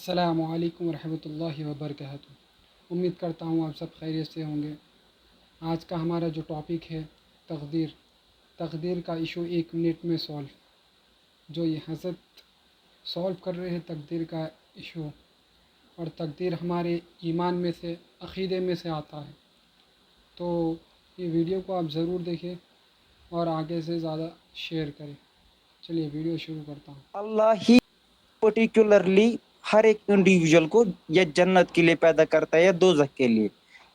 السلام علیکم ورحمۃ اللہ وبرکاتہ۔ امید کرتا ہوں آپ سب خیریت سے ہوں گے۔ آج کا ہمارا جو ٹاپک ہے تقدیر کا ایشو 1 منٹ میں سولو۔ جو یہ حضرت سولو کر رہے ہیں تقدیر کا ایشو، اور تقدیر ہمارے ایمان میں سے، عقیدے میں سے آتا ہے۔ تو یہ ویڈیو کو آپ ضرور دیکھیں اور آگے سے زیادہ شیئر کریں۔ چلیے ویڈیو شروع کرتا ہوں۔ اللہ ہی پرٹیکولرلی ہر ایک انڈیویجول کو یا جنت کے لیے پیدا کرتا ہے یا دوزخ کے لیے۔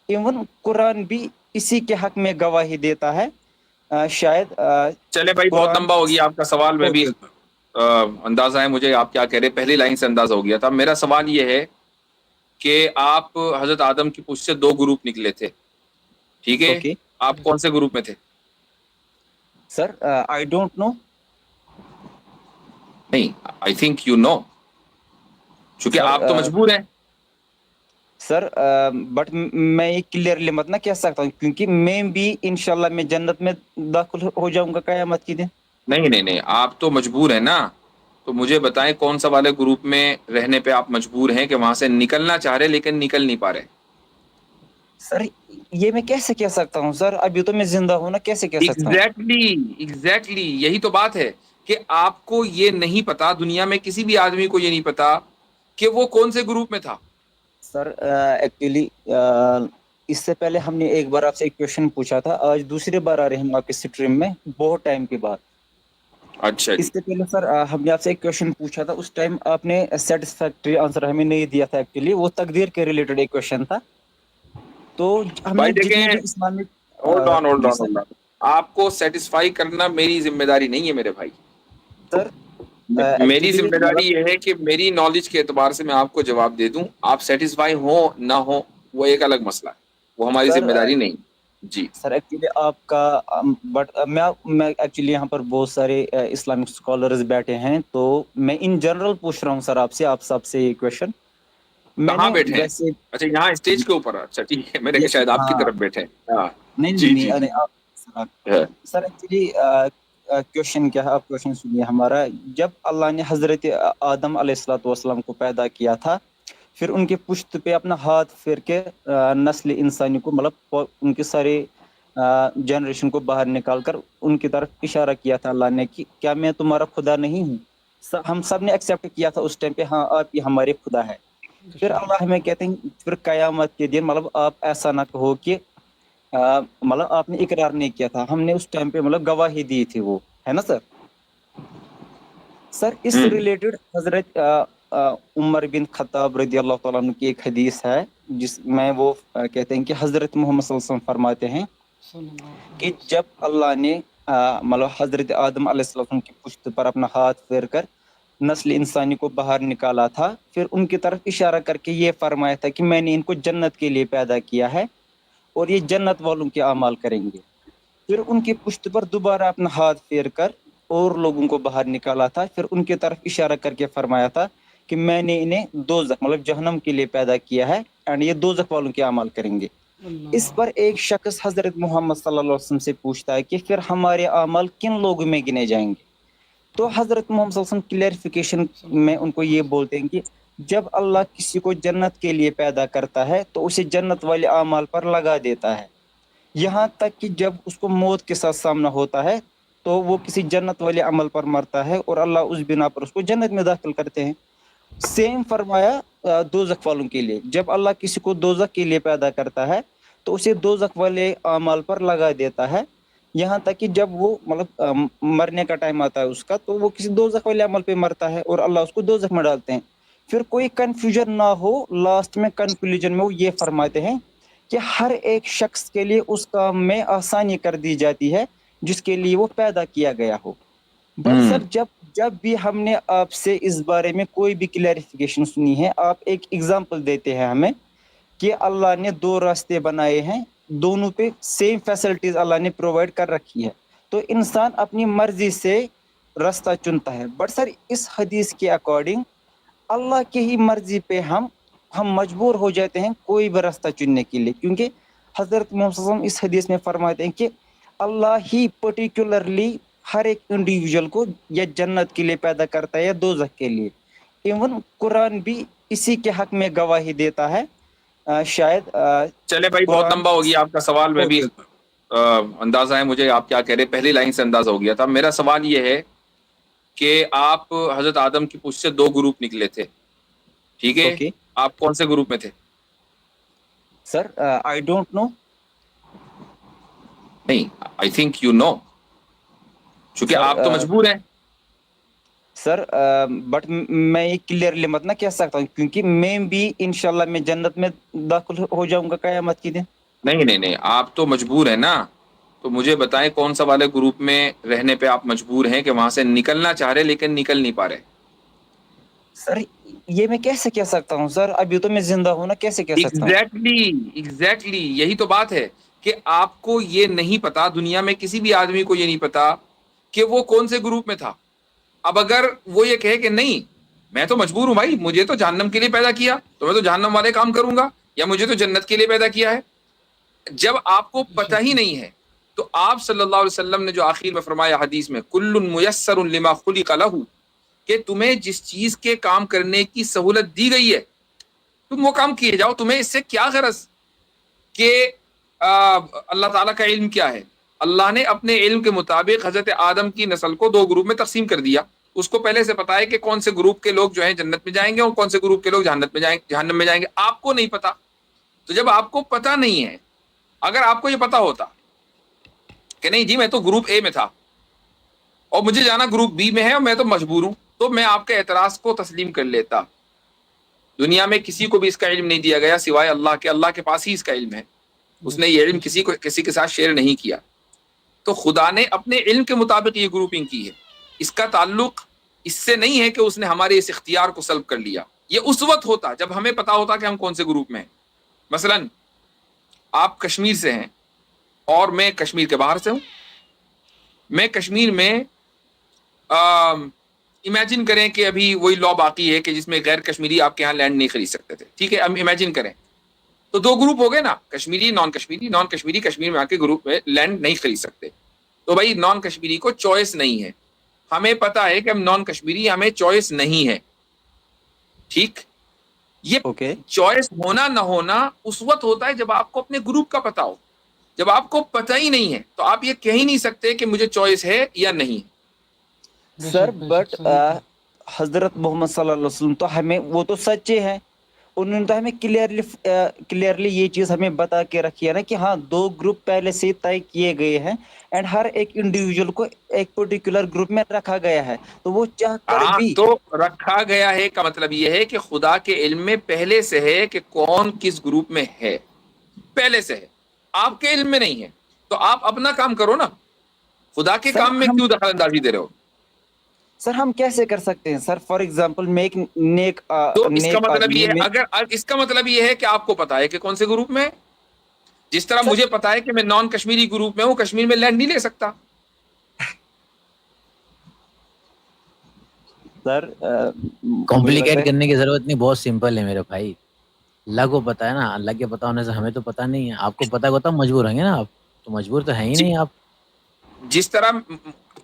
ایون قرآن بھی اسی کے حق میں گواہی دیتا ہے۔ شاید چلے بھائی، بہت قرآن لمبا ہو گیا آپ کا سوال۔ میں بھی اندازہ ہے مجھے آپ کیا کہہ رہے، پہلی لائن سے اندازہ ہو گیا تھا۔ میرا سوال یہ ہے کہ آپ حضرت آدم کی پوچھ سے 2 گروپ نکلے تھے، ٹھیک ہے؟ اوکے آپ کون سے گروپ میں تھے؟ سر، آئی ڈونٹ نو نہیں، آئی تھنک یو نو، چونکہ سر۔ آپ تو مجبور ہیں۔ سر بٹ میں یہ کلیئرلی مت نہ کہہ سکتا ہوں، کیونکہ میں بھی انشاءاللہ میں جنت میں داخل ہو جاؤں گا قیامت کے دن۔ نہیں نہیں نہیں، آپ تو مجبور ہیں نا۔ تو مجھے بتائیں کون سا والے گروپ میں رہنے پہ آپ مجبور ہیں کہ وہاں سے نکلنا چاہ رہے لیکن نکل نہیں پا رہے؟ سر یہ میں کیسے کہہ سکتا ہوں سر؟ ابھی تو میں زندہ ہوں نا، کیسے کہہ سکتا ہوں؟ ایگزیکٹلی یہی تو بات ہے کہ آپ کو یہ نہیں پتا، دنیا میں کسی بھی آدمی کو یہ نہیں پتا کہ وہ کون سے گروپ میں تھا۔ سر ایکچولی اس سے پہلے ہم نے ایک بار آپ سے ایک کویشچن پوچھا تھا، آج دوسری بار آ رہے ہیں ہم آپ کے اسٹریم میں بہت ٹائم کے بعد۔ اچھا اس جی، سے پہلے سر ہم نے آپ سے ایک کویشچن پوچھا تھا، اس ٹائم آپ نے سیٹسفیکٹری آنسر ہمیں نہیں دیا تھا۔ ایکچولی وہ تقدیر کے ریلیٹڈ ایک کویشچن تھا۔ تو ہم نے بھائی جتنے دیکھیں، بھی Islamic hold on hold ji on sir hold on, آپ کو سیٹسفائی کرنا میری ذمہ داری نہیں ہے میرے بھائی۔ سر میری ایکچولی ذمہ داری یہ ہے کہ میری نالج کے اعتبار سے میں آپ کو جواب دے دوں۔ آپ سیٹسفائی ہوں نہ ہوں وہ ایک الگ مسئلہ ہے، وہ ہماری سر ذمہ داری نہیں۔ جی سر ایکچولی آپ کا بٹ میں ایکچولی یہاں پر بہت سارے اسلامک اسکالرز بیٹھے ہیں، تو میں ان جنرل پوچھ رہا ہوں سر آپ سب سے یہ کویشچن۔ میں کہاں نے بیٹھے ہیں؟ ویسے اچھا یہاں اسٹیج کے اوپر، اچھا ٹھیک ہے، میں نے کہا یس شاید آپ کی ہاں، طرف بیٹھے ہیں۔ ہاں نہیں نہیں جی نہیں، جی ارے جی آپ ہاں۔ سر ایکچولی کویشچن کیا ہے؟ آپ کویشچن سنیے ہمارا۔ جب اللہ نے حضرت آدم علیہ الصلوۃ والسلام کو پیدا کیا تھا، پھر ان کے پشت پہ اپنا ہاتھ پھیر کے نسل انسانی کو، مطلب ان کے سارے جنریشن کو باہر نکال کر ان کی طرف اشارہ کیا تھا اللہ نے کہ کیا میں تمہارا خدا نہیں ہوں؟ ہم سب نے ایکسیپٹ کیا تھا اس ٹائم پہ، ہاں آپ ہی ہمارے خدا ہے۔ پھر اللہ ہمیں کہتے ہیں پھر قیامت کے دن، مطلب آپ ایسا نہ کہو کہ مطلب آپ نے اقرار نہیں کیا تھا، ہم نے اس ٹائم پہ مطلب گواہی دی تھی، وہ ہے نا سر۔ سر اس سے ہوں ریلیٹڈ حضرت عمر بن خطاب رضی اللہ تعالیٰ عنہ کی ایک حدیث ہے، جس میں وہ کہتے ہیں کہ حضرت محمد صلی اللہ علیہ وسلم فرماتے ہیں صلی اللہ علیہ کہ وسلم۔ جب اللہ نے مطلب حضرت آدم علیہ السلام کی پشت پر اپنا ہاتھ پھیر کر نسل انسانی کو باہر نکالا تھا، پھر ان کی طرف اشارہ کر کے یہ فرمایا تھا کہ میں نے ان کو جنت کے لیے پیدا کیا ہے اور یہ جنت والوں کے اعمال کریں گے۔ پھر ان کی پشت پر دوبارہ اپنا ہاتھ پھیر کر اور لوگوں کو باہر نکالا تھا، پھر ان کی طرف اشارہ کر کے فرمایا تھا کہ میں نے انہیں دوزخ مطلب جہنم کے لیے پیدا کیا ہے، اینڈ یہ دوزخ والوں کے اعمال کریں گے۔ اس اللہ پر ایک شخص حضرت محمد صلی اللہ علیہ وسلم سے پوچھتا ہے کہ پھر ہمارے اعمال کن لوگوں میں گنے جائیں گے؟ تو حضرت محمد صلی اللہ علیہ وسلم کلیئرفیکیشن صلی اللہ میں علیہ ان کو یہ بولتے ہیں کہ جب اللہ کسی کو جنت کے لیے پیدا کرتا ہے تو اسے جنت والے اعمال پر لگا دیتا ہے، یہاں تک کہ جب اس کو موت کے ساتھ سامنا ہوتا ہے تو وہ کسی جنت والے عمل پر مرتا ہے اور اللہ اس بنا پر اس کو جنت میں داخل کرتے ہیں۔ سیم فرمایا دوزخ والوں کے لیے، جب اللہ کسی کو دوزخ کے لیے پیدا کرتا ہے تو اسے دوزخ والے اعمال پر لگا دیتا ہے، یہاں تک کہ جب وہ مطلب مرنے کا ٹائم آتا ہے اس کا تو وہ کسی دوزخ والے عمل پہ مرتا ہے اور اللہ اس کو دوزخ میں ڈالتے ہیں۔ پھر کوئی کنفیوژن نہ ہو، لاسٹ میں کنکلوژن میں وہ یہ فرماتے ہیں کہ ہر ایک شخص کے لیے اس کام میں آسانی کر دی جاتی ہے جس کے لیے وہ پیدا کیا گیا ہو۔ بٹ ہوں سر جب بھی ہم نے آپ سے اس بارے میں کوئی بھی کلیریفیکیشن سنی ہے، آپ ایک ایگزامپل دیتے ہیں ہمیں کہ اللہ نے 2 راستے بنائے ہیں، دونوں پہ سیم فیسلٹیز اللہ نے پرووائڈ کر رکھی ہے، تو انسان اپنی مرضی سے راستہ چنتا ہے۔ بٹ سر اس حدیث کے اکارڈنگ اللہ کی ہی مرضی پہ ہم مجبور ہو جاتے ہیں کوئی بھی راستہ چننے کے لیے، کیونکہ حضرت محمد صلی اللہ علیہ وسلم اس حدیث میں فرماتے ہیں کہ اللہ ہی پرٹیکولرلی ہر ایک انڈیویجول کو یا جنت کے لیے پیدا کرتا ہے یا دوزخ کے لیے۔ ایون قرآن بھی اسی کے حق میں گواہی دیتا ہے. شاید چلے بھائی بہت قرآن. لمبا ہو گیا آپ کا سوال. میں بھی اوکے. اندازہ ہے مجھے آپ کیا کہہ رہے. پہلی لائن سے اندازہ ہو گیا تھا. میرا سوال یہ ہے کہ آپ حضرت آدم کی پشت سے دو گروپ نکلے تھے, ٹھیک ہے؟ اوکے آپ کون سے گروپ میں تھے؟ سر, آئی ڈونٹ نو. نہیں, آئی تھنک یو نو, چونکہ سر آپ تو مجبور ہیں. سر بٹ میں یہ کلیئرلی مت نہ کہہ سکتا ہوں, کیونکہ میں بھی انشاءاللہ میں جنت میں داخل ہو جاؤں گا قیامت کے دن. نہیں, آپ تو مجبور ہیں نا. تو مجھے بتائیں کون سا والے گروپ میں رہنے پہ آپ مجبور ہیں کہ وہاں سے نکلنا چاہ رہے لیکن نکل نہیں پا رہے؟ سر یہ میں کیسے کہہ سکتا ہوں سر, ابھی تو میں زندہ ہوں نا, کیسے کہہ سکتا ہوں. ایگزیکٹلی یہی تو بات ہے کہ آپ کو یہ نہیں پتا, دنیا میں کسی بھی آدمی کو یہ نہیں پتا کہ وہ کون سے گروپ میں تھا. اب اگر وہ یہ کہے کہ نہیں میں تو مجبور ہوں بھائی, مجھے تو جہنم کے لیے پیدا کیا تو میں تو جہنم والے کام کروں گا, یا مجھے تو جنت کے لیے پیدا کیا ہے. جب آپ کو پتہ ہی نہیں ہے تو آپ صلی اللہ علیہ وسلم نے جو آخر میں فرمایا حدیث میں, کل میسر لما خلق لہ, کہ تمہیں جس چیز کے کام کرنے کی سہولت دی گئی ہے تم وہ کام کیے جاؤ. تمہیں اس سے کیا غرض کہ اللہ تعالیٰ کا علم کیا ہے؟ اللہ نے اپنے علم کے مطابق حضرت آدم کی نسل کو دو گروپ میں تقسیم کر دیا. اس کو پہلے سے پتا ہے کہ کون سے گروپ کے لوگ جو ہیں جنت میں جائیں گے اور کون سے گروپ کے لوگ جہنم میں جائیں گے. آپ کو نہیں پتا. تو جب آپ کو پتا نہیں ہے, اگر آپ کو یہ پتا ہوتا کہ نہیں جی میں تو گروپ اے میں تھا اور مجھے جانا گروپ بی میں ہے اور میں تو مجبور ہوں, تو میں آپ کے اعتراض کو تسلیم کر لیتا. دنیا میں کسی کو بھی اس کا علم نہیں دیا گیا سوائے اللہ کے. اللہ کے پاس ہی اس کا علم ہے, اس نے یہ علم کسی کے ساتھ شیئر نہیں کیا. تو خدا نے اپنے علم کے مطابق یہ گروپنگ کی ہے. اس کا تعلق اس سے نہیں ہے کہ اس نے ہمارے اس اختیار کو سلب کر لیا. یہ اس وقت ہوتا جب ہمیں پتا ہوتا کہ ہم کون سے گروپ میں ہیں. مثلا آپ کشمیر سے ہیں اور میں کشمیر کے باہر سے ہوں. میں کشمیر میں امیجن کریں کہ ابھی وہی لا باقی ہے کہ جس میں غیر کشمیری آپ کے ہاں لینڈ نہیں خرید سکتے تھے, ٹھیک ہے؟ اب امیجن کریں تو دو گروپ ہو گئے نا, کشمیری نان کشمیری. نان کشمیری کشمیر میں آ کے گروپ میں لینڈ نہیں خرید سکتے. تو بھائی نان کشمیری کو چوائس نہیں ہے. ہمیں پتا ہے کہ ہم نان کشمیری, ہمیں چوائس نہیں ہے, ٹھیک؟ یہ اوکے چوائس ہونا نہ ہونا اس وقت ہوتا ہے جب آپ کو اپنے گروپ کا پتا ہو. جب آپ کو پتا ہی نہیں ہے تو آپ یہ کہہ ہی نہیں سکتے کہ مجھے چوائس ہے یا نہیں. سر بٹ حضرت محمد صلی اللہ علیہ وسلم تو ہمیں وہ تو سچے ہیں, انہوں نے تو ہمیں کلیئرلی یہ چیز ہمیں بتا کے رکھی ہے نا کہ ہاں دو گروپ پہلے سے طے کیے گئے ہیں, اینڈ ہر ایک انڈیویجول کو ایک پرٹیکولر گروپ میں رکھا گیا ہے. تو وہ چاہ کر ہاں بھی تو رکھا گیا ہے کا مطلب یہ ہے کہ خدا کے علم میں پہلے سے ہے کہ کون کس گروپ میں ہے, پہلے سے ہے. آپ کے علم میں نہیں ہے تو آپ اپنا کام کرو نا, خدا کے سر کام میں ہم کیوں دخل اندازی دے رہے ہو؟ سر ہم کیسے کر سکتے ہیں سر؟ فار ایگزامپل میں ایک نیک تو اس کا نیک مطلب آدمی یہ ہے. ہے, اگر اس کا مطلب یہ ہے کہ آپ کو پتا ہے کہ کون سے گروپ میں, جس طرح سر مجھے پتا ہے کہ میں نان کشمیری گروپ میں ہوں, کشمیر میں لینڈ نہیں لے سکتا. سر مجھے لگتا کمپلیکیٹ ہے کرنے کی ضرورت نہیں, بہت سمپل ہے میرے بھائی. اللہ کو پتا ہے نا, اللہ کے پتا ہونے سے ہمیں تو پتا نہیں ہے. آپ کو پتا ہوتا مجبور ہیں گے نا, آپ تو مجبور تو ہے ہی نہیں آپ. جس طرح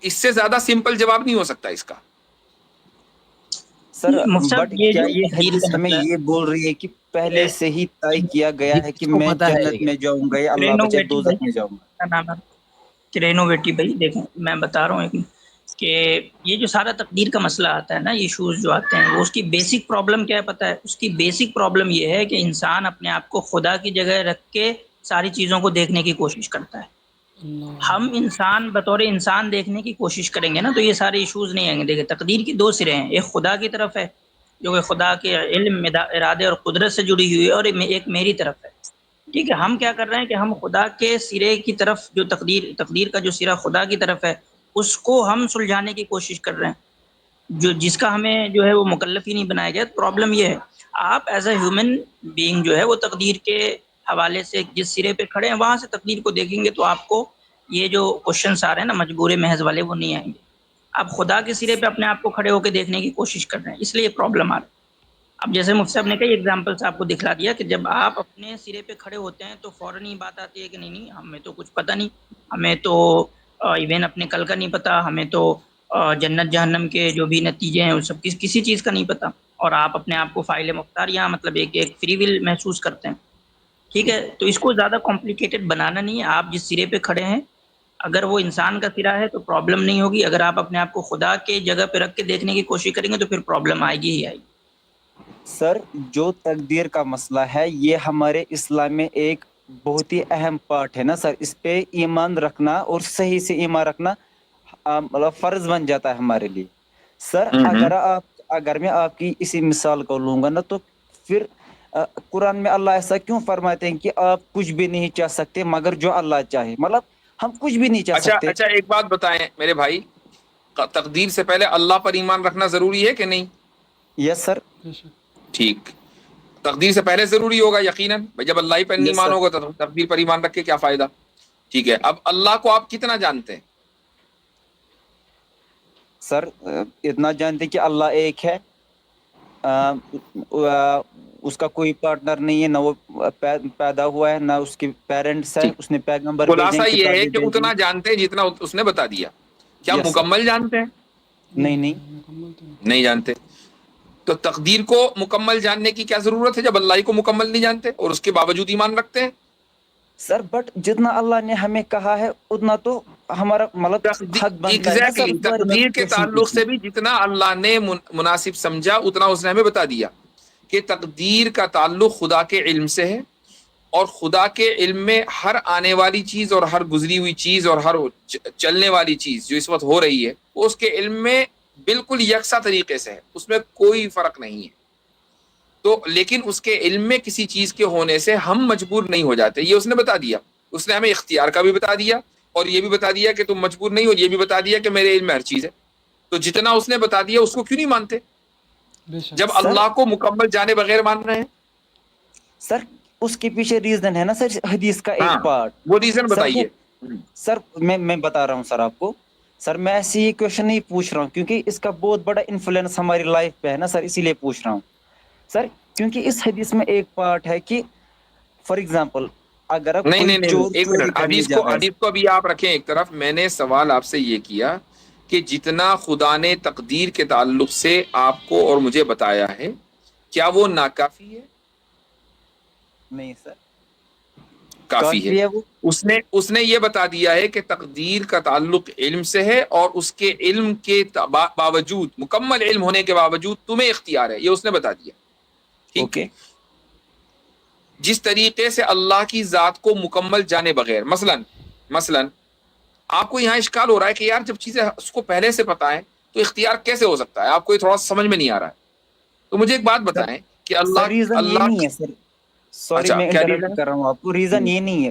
اس سے زیادہ سمپل جواب نہیں ہو سکتا اس کا. سر مصعب بٹ یہ کیا جو یہ تقدیر حدیث کا ہمیں مسئلہ یہ بول رہی ہے کہ پہلے ہے سے ہی طے کیا گیا یہ ہے کہ کس کو میں پتا ہے جنت یہ؟ میں جاؤں گا یا اللہ بچے کرینوویٹی دوزخ میں جاؤں گا؟ کا نام ہے کرینوویٹی بھائی. دیکھیں میں بتا رہا ہوں ایک کہ یہ جو سارا تقدیر کا مسئلہ آتا ہے نا, ایشوز جو آتے ہیں, وہ اس کی بیسک پرابلم کیا ہے پتہ ہے؟ اس کی بیسک پرابلم یہ ہے کہ انسان اپنے آپ کو خدا کی جگہ رکھ کے ساری چیزوں کو دیکھنے کی کوشش کرتا ہے. ہم انسان بطور انسان دیکھنے کی کوشش کریں گے نا تو یہ سارے ایشوز نہیں آئیں گے. دیکھیں تقدیر کی دو سرے ہیں, ایک خدا کی طرف ہے جو کہ خدا کے علم, ارادے اور قدرت سے جڑی ہوئی ہے, اور ایک میری طرف ہے. ٹھیک ہے, ہم کیا کر رہے ہیں کہ ہم خدا کے سرے کی طرف, جو تقدیر کا جو سرا خدا کی طرف ہے, اس کو ہم سلجھانے کی کوشش کر رہے ہیں, جس کا ہمیں جو ہے وہ مکلف ہی نہیں بنایا گیا. پرابلم یہ ہے, آپ ایز اے ہیومن بینگ جو ہے وہ تقدیر کے حوالے سے جس سرے پہ کھڑے ہیں وہاں سے تقدیر کو دیکھیں گے تو آپ کو یہ جو کوشچنس آ رہے ہیں نا مجبور محض والے, وہ نہیں آئیں گے. آپ خدا کے سرے پہ اپنے آپ کو کھڑے ہو کے دیکھنے کی کوشش کر رہے ہیں, اس لیے یہ پرابلم آ رہی ہے. اب جیسے مفتی صاحب نے کئی ایگزامپلس آپ کو دکھلا دیا کہ جب آپ اپنے سرے پہ کھڑے ہوتے ہیں تو فوراً ہی بات آتی ہے کہ نہیں ہمیں تو کچھ پتہ نہیں, ہمیں تو ایون اپنے کل کا نہیں پتا, ہمیں تو جنت جہنم کے جو بھی نتیجے ہیں وہ سب کسی چیز کا نہیں پتا. اور آپ اپنے آپ کو فاعل مختار یا مطلب ایک فری ول محسوس کرتے ہیں. ٹھیک ہے، تو اس کو زیادہ کمپلیکیٹڈ بنانا نہیں ہے. آپ جس سرے پہ کھڑے ہیں اگر وہ انسان کا سرا ہے تو پرابلم نہیں ہوگی. اگر آپ اپنے آپ کو خدا کے جگہ پہ رکھ کے دیکھنے کی کوشش کریں گے تو پھر پرابلم آئے گی ہی آئے گی. سر جو تقدیر کا مسئلہ ہے یہ ہمارے اسلام میں ایک بہت ہی اہم پارٹ ہے نا سر. اس پہ ایمان رکھنا اور صحیح سے ایمان رکھنا مطلب فرض بن جاتا ہے ہمارے لیے. سر اگر میں آپ کی اسی مثال کو لوں گا نا تو پھر قرآن میں اللہ ایسا کیوں فرماتے ہیں کہ آپ کچھ بھی نہیں چاہ سکتے مگر جو اللہ چاہے. مطلب ہم کچھ بھی نہیں چاہ اچھا سکتے. اچھا، ایک بات بتائیں میرے بھائی، تقدیر سے پہلے اللہ پر ایمان رکھنا ضروری ہے کہ نہیں؟ یس سر. بے شک. ٹھیک، تقدیر سے پہلے ضروری ہوگا یقیناً. جب اللہ ہی پر نہیں یس سر. مانو گا تو تقدیر پر ایمان رکھ کے کیا فائدہ؟ ٹھیک ہے، اب اللہ کو آپ کتنا جانتے ہیں؟ سر اتنا جانتے کہ اللہ ایک ہے، اس کا کوئی پارٹنر نہیں ہے، نہ وہ پیدا ہوا ہے نہ اس کے پیرنٹس ہیں. ٹھیک، اس نے پیغمبر بھیجے خلاصہ ہیں، یہ ہے کتابیں کہ بھیجی. اتنا جانتے ہیں جتنا اس نے بتا دیا. کیا یس سر. مکمل جانتے ہیں؟ نہیں نہیں. مکمل تو نہیں. نہیں جانتے. تو تقدیر کو مکمل جاننے کی کیا ضرورت ہے جب اللہ ہی کو مکمل نہیں جانتے اور اس کے باوجود ایمان رکھتے ہیں؟ سر بٹ جتنا اللہ نے ہمیں کہا ہے اتنا تو ہمارا مطلب حق بنتا ہے نا سر ایگزیکٹلی، اس بارے میں تقدیر کے کوشچن تعلق پوچھنا. سے بھی جتنا اللہ نے مناسب سمجھا اتنا اس نے ہمیں بتا دیا کہ تقدیر کا تعلق خدا کے علم سے ہے، اور خدا کے علم میں ہر آنے والی چیز اور ہر گزری ہوئی چیز اور ہر چلنے والی چیز جو اس وقت ہو رہی ہے وہ اس کے علم میں بالکل یکساں طریقے سے ہے، اس میں کوئی فرق نہیں ہے. تو لیکن اس کے علم میں کسی چیز کے ہونے سے ہم مجبور نہیں ہو جاتے، یہ اس نے بتا دیا. اس نے ہمیں اختیار کا بھی بتا دیا اور یہ بھی بتا دیا کہ تم مجبور نہیں ہو، یہ بھی بتا دیا کہ میرے علم میں ہر چیز ہے. تو جتنا اس نے بتا دیا اس کو کیوں نہیں مانتے بے شک. جب سر اللہ کو مکمل جانے بغیر مان رہے ہیں؟ سر اس کے پیچھے ریزن ہے نا سر حدیث کا ہاں، ایک پارٹ. وہ ریزن سر وہ بتائیے. سر میں بتا رہا ہوں سر آپ کو. سر میں ایسے ہی کوشچن نہیں پوچھ رہا ہوں کیونکہ اس کا بہت بڑا انفلوئنس ہماری لائف پہ ہے نا سر، اسی لیے پوچھ رہا ہوں سر. کیونکہ اس حدیث میں ایک پارٹ ہے کہ فار ایگزامپل اگر اب نہیں کوئی نہیں نہیں چور ایک چوری منٹ، کرنے جا رہا ہے. حدیث کو ابھی آپ رکھیں ایک طرف. میں نے سوال آپ سے یہ کیا کہ جتنا خدا نے تقدیر کے تعلق سے آپ کو اور مجھے بتایا ہے کیا وہ ناکافی ہے؟ نہیں سر کافی ہے. کافی ہے وہ. اس نے یہ بتا دیا ہے کہ تقدیر کا تعلق علم سے ہے اور اس کے علم کے باوجود، مکمل علم ہونے کے باوجود تمہیں اختیار ہے، یہ اس نے بتا دیا. ٹھیک، اوکے. جس طریقے سے اللہ کی ذات کو مکمل جانے بغیر، مثلا آپ کو یہاں اشکال ہو رہا ہے کہ یار جب چیزیں اس کو پہلے سے پتہ ہے تو اختیار کیسے ہو سکتا ہے، آپ کو یہ تھوڑا سمجھ میں نہیں آ رہا ہے. تو مجھے ایک بات سر بتائیں کہ سر ریزن یہ اللہ نہیں ہے سر. سوری اچھا میں کیا انٹرپٹ ریزن کر رہا ہوں آپ کو. ریزن ہے؟ یہ نہیں ہے.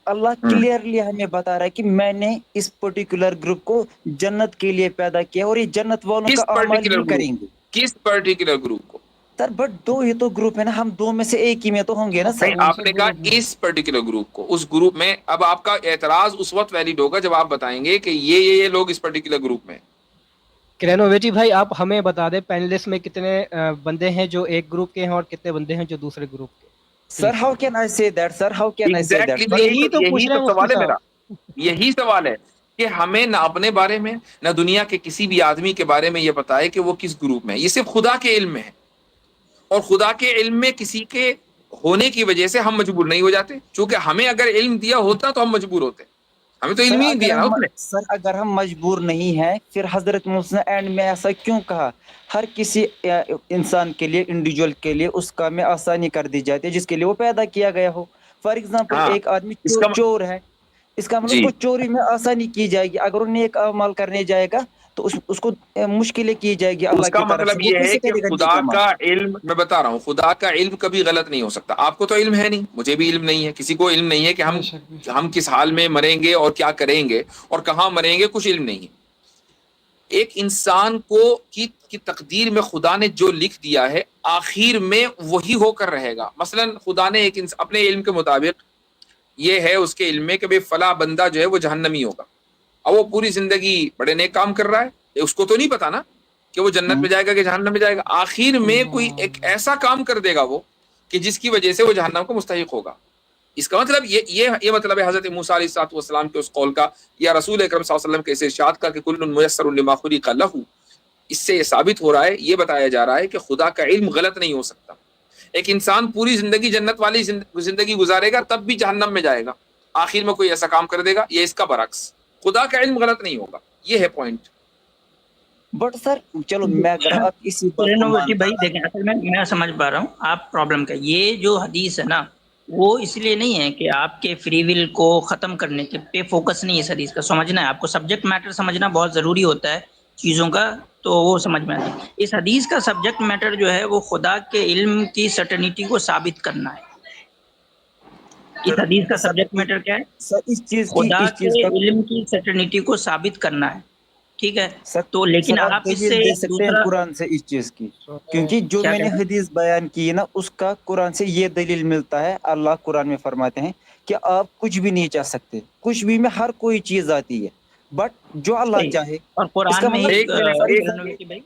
اللہ کلیئرلی ہمیں بتا رہا ہے کہ میں نے اس پرٹیکولر گروپ کو جنت کے لیے پیدا کیا اور یہ جنت والوں کا کس اعمال پرٹیکولر یہ گروپ کریں گے. کس پرٹیکولر گروپ کو؟ سر بٹ دو یہ تو گروپ ہے نا، ہم دو میں سے ایک ہی میں تو ہوں گے نا آپ سر. نہیں، کون آپ سے نے کہا گروپ میں؟ اس پرٹیکولر گروپ کو، اس گروپ میں. اب آپ کا اعتراض اس وقت ویلڈ ہوگا جب آپ بتائیں گے کہ یہ لوگ اس پرٹیکولر گروپ میں. کرینوویٹی بھائی آپ ہمیں بتا دیں پینلسٹ میں کتنے بندے ہیں جو ایک گروپ کے ہیں اور کتنے بندے ہیں جو دوسرے گروپ کے. سر ہاؤ کین آئی سے that sir how can I سے دیٹ ایگزیکٹلی، سر. یہی تو پوچھ یہی رہے تو ہیں مفتی سوال ہے میرا. صاحب. یہی سوال ہے کہ ہمیں نہ اپنے بارے میں نہ دنیا کے کسی بھی آدمی کے بارے میں یہ پتا ہے کہ وہ کس گروپ میں ہے. یہ صرف خدا کے علم میں ہے، اور خدا کے علم میں کسی کے ہونے کی وجہ سے ہم مجبور نہیں ہو جاتے. چونکہ ہمیں اگر علم دیا ہوتا تو ہم مجبور ہوتے. ہمیں تو سر علم ہی نہیں اگر دیا نا ہم اس نے. اگر ہم مجبور نہیں ہیں پھر حضرت موسی نے اینڈ میں ایسا کیوں کہا؟ ہر کسی انسان کے لیے، انڈیویجول کے لیے اس کام میں آسانی کر دی جاتی ہے جس کے لیے وہ پیدا کیا گیا ہو. فار ایگزامپل ہاں، ایک آدمی اس کا چور ہے، اس کا مطلب اس جی، کو چوری میں آسانی کی جائے گی. اگر وہ نیک اعمال کرنے جائے گا تو اس کو مشکلیں کی جائے گی اس اللہ کا کی طرف سے. مطلب وہ یہ ہے کیسے کہ کرے گا نیک خدا اعمال؟ کا علم، میں بتا رہا ہوں، خدا کا علم کبھی غلط نہیں ہو سکتا. آپ کو تو علم ہے نہیں، مجھے بھی علم نہیں ہے، کسی کو علم نہیں ہے کہ بے شک بے شک. ہم کس حال میں مریں گے اور کیا کریں گے اور کہاں مریں گے، کچھ علم نہیں ہے. ایک انسان کی تقدیر میں خدا نے جو لکھ دیا ہے آخر میں وہی ہو کر رہے گا. مثلا خدا نے اپنے علم کے مطابق یہ ہے اس کے علم میں کہ بھئی فلاں بندہ جو ہے وہ جہنمی ہوگا، اور وہ پوری زندگی بڑے نیک کام کر رہا ہے. اس کو تو نہیں پتا نا کہ وہ جنت میں جائے گا کہ جہنم میں جائے گا. آخر میں کوئی اللہ ایک اللہ. ایسا کام کر دے گا وہ کہ جس کی وجہ سے وہ جہنم کو مستحق ہوگا. اس کا مطلب یہ مطلب ہے حضرت موسیٰ علیہ الصلوۃ والسلام کے اس قول کا، یا رسول اکرم صلی اللہ علیہ وسلم کے اس ارشاد کا کہ کل میسر لما خلق لہ، اس سے یہ ثابت ہو رہا ہے، یہ بتایا جا رہا ہے کہ خدا کا علم غلط نہیں ہو سکتا. ایک انسان پوری زندگی جنت والی زندگی گزارے گا تب بھی جہنم میں جائے گا، آخر میں کوئی ایسا کام کر دے گا، یہ اس کا برعکس. خدا کا علم غلط نہیں ہوگا، یہ ہے پوائنٹ. بٹ سر چلو میں اگر آپ اسی بات کو رینوویٹی مانتا بھائی دیکھیں، اصل میں سمجھ پا رہا ہوں آپ پرابلم کا. یہ جو حدیث ہے نا وہ اس لیے نہیں ہے کہ آپ کے فری ول کو ختم کرنے کے پہ فوکس نہیں ہے اس حدیث کا. سمجھنا ہے آپ کو، سبجیکٹ میٹر سمجھنا بہت ضروری ہوتا ہے چیزوں کا، تو وہ سمجھ میں آتا ہے. اس حدیث کا سبجیکٹ میٹر جو ہے وہ خدا کے علم کی سرٹنیٹی کو ثابت کرنا ہے. اس حدیث کا سبجیکٹ میٹر کیا ہے؟ سر خدا اس کے چیز کا علم کی سرٹنیٹی کو ثابت کرنا ہے. ٹھیک ہے، سر تو لیکن سر آپ آپ اس سے دلیل دے سکتے ہیں دوسرا قرآن سے اس چیز کی؟ کیونکہ جو کیا میں نے کہتے ہیں؟ حدیث بیان کی ہے نا اس کا قرآن سے یہ دلیل ملتا ہے. اللہ قرآن میں فرماتے ہیں کہ آپ کچھ بھی نہیں چاہ سکتے، کچھ بھی میں ہر کوئی چیز آتی ہے، بٹ جو اللہ صحیح. چاہے. اور اس کا قرآن میں ہی مطلب ایک منٹ فار ایک ایگزامپل رینوویٹی بھائی،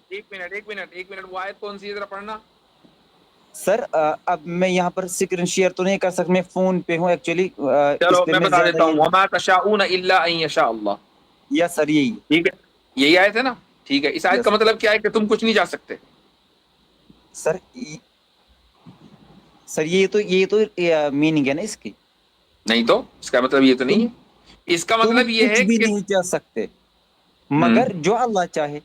ایک منٹ، وہ آیت کون سی ہے ذرا پڑھنا. سر اب میں یہاں پر اسکرین شیئر تو نہیں کر سکتا، میں فون پہ ہوں ایکچولی، چلو اس پہ میں میں بتا زیادہ دیتا ہوں، یہ وما تشاؤون الا ان یشاء اللہ. یا سر یہی ٹھیک ہے، یہی آیت ہے نا. ٹھیک ہے، اس آیت کا یس مطلب کیا ہے کہ تم کچھ نہیں جا سکتے. سر سر یہ تو میننگ ہے نا اس کی. نہیں تو اس کا مطلب یہ تو نہیں تم ہے. اس کا تم مطلب یہ کچھ ہے بھی کہ نہیں چاہ سکتے ہم، مگر جو اللہ چاہے.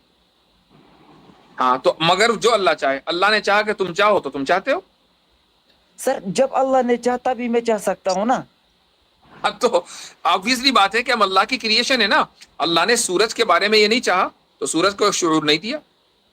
ہاں تو مگر جو اللہ چاہے، اللہ نے چاہا کہ تم چاہو تو تم چاہتے ہو. سر جب اللہ نے چاہتا بھی میں چاہ سکتا ہوں نا. اب تو آبویسلی بات ہے کہ ہم اللہ کی کریشن ہے نا. اللہ نے سورج کے بارے میں یہ نہیں چاہا تو سورج کو شعور نہیں دیا.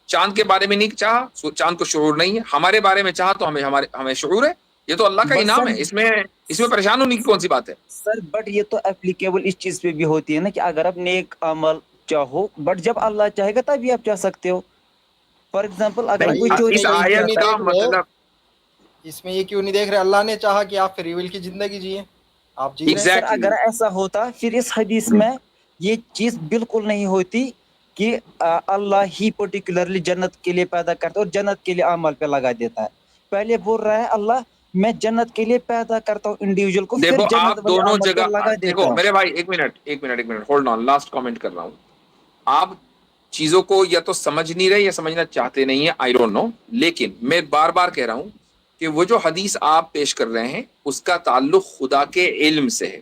چاند کے بارے میں نہیں چاہا، چاند کو شعور نہیں ہے. ہمارے بارے میں چاہا تو ہمیں شعور ہے. یہ تو اللہ کا بٹ انعام سر ہے، اس میں پریشان ہونے کی کون سی بات ہے. سر بٹ یہ تو اپلیکیبل اس چیز پہ بھی ہوتی ہے نا کہ اگر آپ نیک عمل چاہو، بٹ جب اللہ چاہے گا تبھی آپ چاہ سکتے ہو. فار ایگزامپل اگر نہیں، کوئی بھائی اس چوری میں اس یہ کرنا کیوں آیت نہیں چاہتا ہے. کا دیکھ رہے، مطلب اس میں یہ کیوں نہیں دیکھ رہے اللہ نے چاہا کہ آپ فری ول کی زندگی جیے، آپ جی رہے ہیں. سر ایگزیکٹلی. اگر ایسا ہوتا پھر اس حدیث میں یہ چیز بالکل نہیں ہوتی کہ اللہ ہی پرٹیکولرلی جنت کے لیے پیدا کرتا ہے اور جنت کے لیے اعمال پہ لگا دیتا ہے. پہلے بول رہا ہے اللہ میں جنت کے لیے پیدا کرتا ہوں انڈیویجول کو، پھر دیکھو آپ جنت والے دونوں عمل پہ جگہ، لگا دیتا دیکھو ہوں. میرے بھائی، ایک minute hold on, last comment کر رہا ہوں. آپ چیزوں کو یا تو سمجھ نہیں رہے یا سمجھنا چاہتے نہیں ہیں، آئی ڈونٹ نو. لیکن میں بار بار کہہ رہا ہوں کہ وہ جو حدیث آپ پیش کر رہے ہیں اس کا تعلق خدا کے علم سے ہے،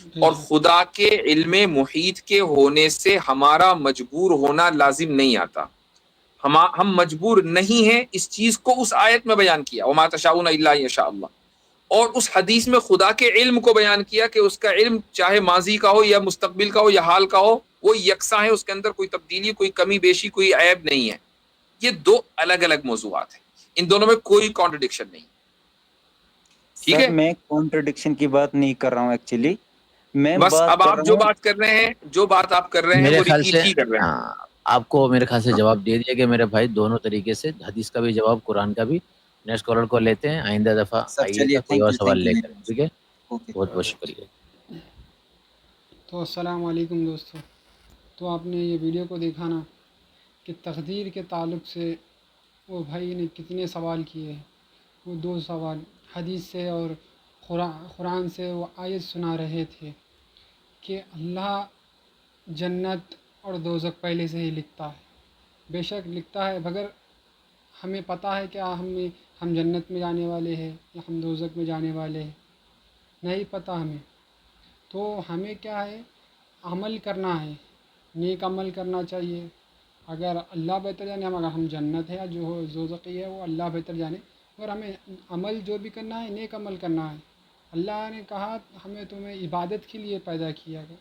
بے اور شک. خدا کے علم محیط کے ہونے سے ہمارا مجبور ہونا لازم نہیں آتا. ہم مجبور نہیں ہیں، اس چیز کو اس آیت میں بیان کیا وما تشاؤون الا ان یشاء اللہ، اور اس حدیث میں خدا کے علم کو بیان کیا کہ اس کا علم چاہے ماضی کا ہو یا مستقبل کا ہو یا حال کا ہو وہ یکساں ہے، اس کے اندر کوئی تبدیلی، کوئی کمی بیشی، کوئی عیب نہیں ہے. یہ دو الگ الگ موضوعات ہیں، ان دونوں میں کوئی کانٹرڈکشن نہیں. ٹھیک سر ہے، میں کانٹرڈکشن کی بات نہیں کر رہا ہوں ایکچولی، میں بس بات اب کر آپ رہا جو ہوں. بات کر رہے ہیں، میرے وہ خیال سے ریپیٹ ہی کر رہے ہیں. آپ کو میرے خیال سے جواب دے دیا کہ میرے بھائی دونوں طریقے سے، حدیث کا بھی جواب، قرآن کا بھی. نیکسٹ کالر کو لیتے ہیں، آئندہ دفعہ سر آئیے چلیے گا کوئی اور سوال تھینک یو لے ویری کر. مچ. ٹھیک ہے، اوکے. بہت بہت شکریہ. تو السلام علیکم دوستو. تو آپ نے یہ ویڈیو کو دیکھا نا کہ تقدیر کے تعلق سے وہ بھائی نے کتنے سوال کیے ہیں. وہ 2 سوال حدیث سے اور قرآن سے وہ آیت سنا رہے تھے کہ اللہ جنت اور دوزخ پہلے سے ہی لکھتا ہے. بے شک لکھتا ہے، مگر ہمیں پتہ ہے کہ ہم جنت میں جانے والے ہیں یا ہم دوزخ میں جانے والے ہیں، نہیں پتہ ہمیں. تو ہمیں کیا ہے، عمل کرنا ہے، نیک عمل کرنا چاہیے. اگر اللہ بہتر جانے، اگر ہم جنت ہے یا جو دوزخی ہے وہ اللہ بہتر جانے، اور ہمیں عمل جو بھی کرنا ہے نیک عمل کرنا ہے. اللہ نے کہا ہمیں تمہیں عبادت کے لیے پیدا کیا گیا،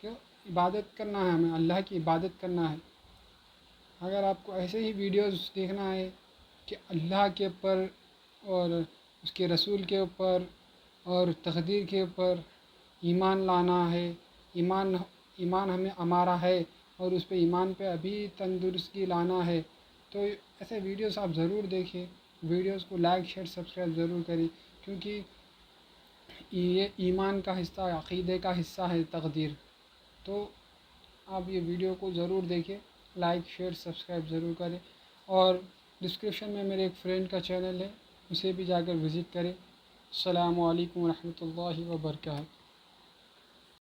کہ عبادت کرنا ہے، ہمیں اللہ کی عبادت کرنا ہے. اگر آپ کو ایسے ہی ویڈیوز دیکھنا ہے کہ اللہ کے اوپر اور اس کے رسول کے اوپر اور تقدیر کے اوپر ایمان لانا ہے، ایمان ہمیں ہمارا ہے اور اس پہ ایمان پہ ابھی تندرستی لانا ہے، تو ایسے ویڈیوز آپ ضرور دیکھیں. ویڈیوز کو لائک شیئر سبسکرائب ضرور کریں، کیونکہ یہ ایمان کا حصہ ہے، عقیدے کا حصہ ہے تقدیر. تو آپ یہ ویڈیو کو ضرور دیکھیں، لائک شیئر سبسکرائب ضرور کریں. اور ڈسکرپشن میں میرے ایک فرینڈ کا چینل ہے، اسے بھی جا کر وزٹ کریں. السلام علیکم ورحمۃ اللہ وبرکاتہ.